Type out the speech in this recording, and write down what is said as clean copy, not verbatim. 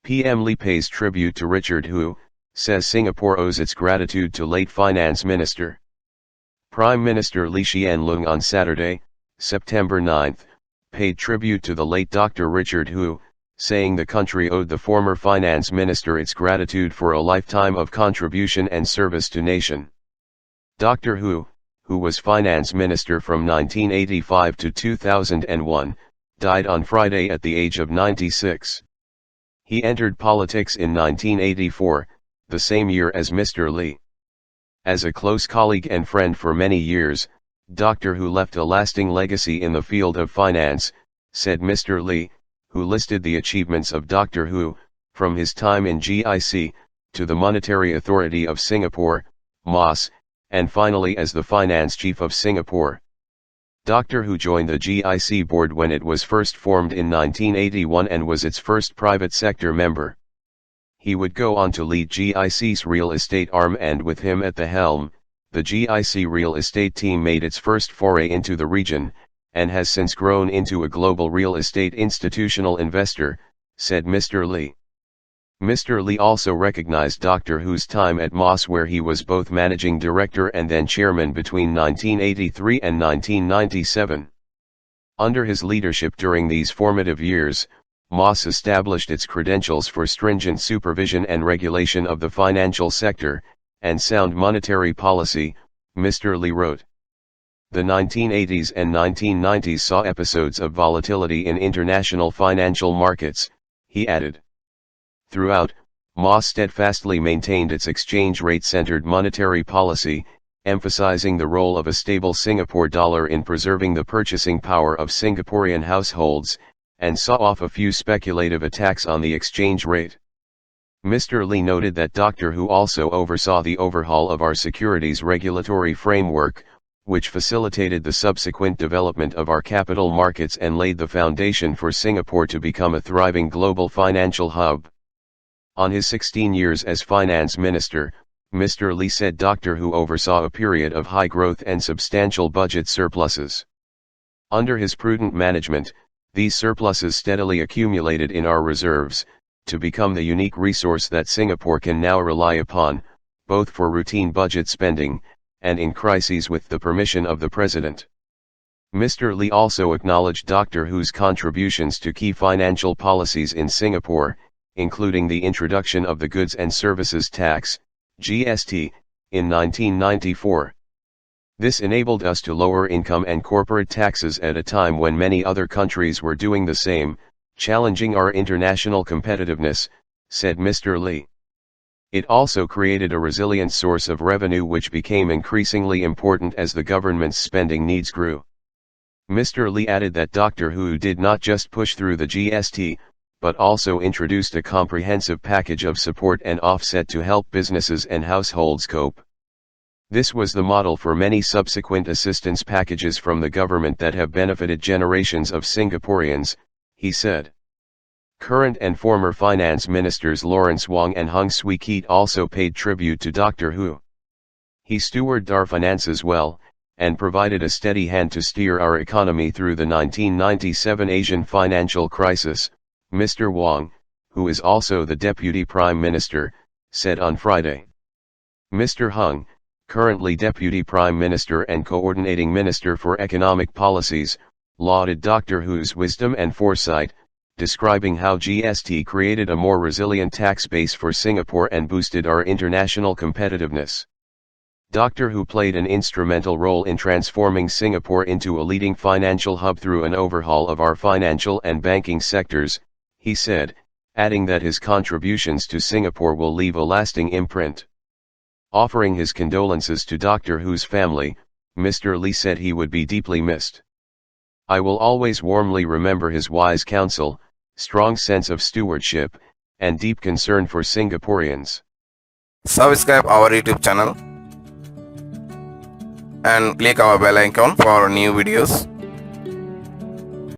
PM Lee pays tribute to Richard Hu, says Singapore owes its gratitude to late Finance Minister. Prime Minister Lee Hsien Loong on Saturday, September 9, paid tribute to the late Dr. Richard Hu, saying the country owed the former Finance Minister its gratitude for a lifetime of contribution and service to nation. Dr. Hu, who was Finance Minister from 1985 to 2001, died on Friday at the age of 96. He entered politics in 1984, the same year as Mr. Lee. As a close colleague and friend for many years, Dr. Hu left a lasting legacy in the field of finance, said Mr. Lee, who listed the achievements of Dr. Hu, from his time in GIC, to the Monetary Authority of Singapore, MOS, and finally as the Finance Chief of Singapore. Dr. Hu joined the GIC board when it was first formed in 1981 and was its first private sector member. He would go on to lead GIC's real estate arm, and with him at the helm, the GIC real estate team made its first foray into the region, and has since grown into a global real estate institutional investor, said Mr. Lee. Mr. Lee also recognized Dr. Hu's time at MOS, where he was both managing director and then chairman between 1983 and 1997. Under his leadership during these formative years, MOS established its credentials for stringent supervision and regulation of the financial sector, and sound monetary policy, Mr. Lee wrote. The 1980s and 1990s saw episodes of volatility in international financial markets, he added. Throughout, MOS steadfastly maintained its exchange rate-centered monetary policy, emphasizing the role of a stable Singapore dollar in preserving the purchasing power of Singaporean households, and saw off a few speculative attacks on the exchange rate. Mr. Lee noted that Dr. Hu also oversaw the overhaul of our securities regulatory framework, which facilitated the subsequent development of our capital markets and laid the foundation for Singapore to become a thriving global financial hub. On his 16 years as Finance Minister, Mr. Lee said Dr. Hu oversaw a period of high growth and substantial budget surpluses. Under his prudent management, these surpluses steadily accumulated in our reserves, to become the unique resource that Singapore can now rely upon, both for routine budget spending, and in crises with the permission of the President. Mr. Lee also acknowledged Dr. Hu's contributions to key financial policies in Singapore, including the introduction of the Goods and Services Tax, GST, in 1994. This enabled us to lower income and corporate taxes at a time when many other countries were doing the same, challenging our international competitiveness, said Mr. Lee. It also created a resilient source of revenue which became increasingly important as the government's spending needs grew. Mr. Lee added that Dr. Hu did not just push through the GST, but also introduced a comprehensive package of support and offset to help businesses and households cope. This was the model for many subsequent assistance packages from the government that have benefited generations of Singaporeans, he said. Current and former finance ministers Lawrence Wong and Hung Swee Keat also paid tribute to Dr. Hu. He stewarded our finances well, and provided a steady hand to steer our economy through the 1997 Asian financial crisis, Mr. Wong, who is also the Deputy Prime Minister, said on Friday. Mr. Hung, currently Deputy Prime Minister and Coordinating Minister for Economic Policies, lauded Dr. Hu's wisdom and foresight, describing how GST created a more resilient tax base for Singapore and boosted our international competitiveness. Dr. Hu played an instrumental role in transforming Singapore into a leading financial hub through an overhaul of our financial and banking sectors, he said, adding that his contributions to Singapore will leave a lasting imprint. Offering his condolences to Dr. Hu's family, Mr. Lee said he would be deeply missed. I will always warmly remember his wise counsel, strong sense of stewardship, and deep concern for Singaporeans. Subscribe our YouTube channel and click our bell icon for new videos.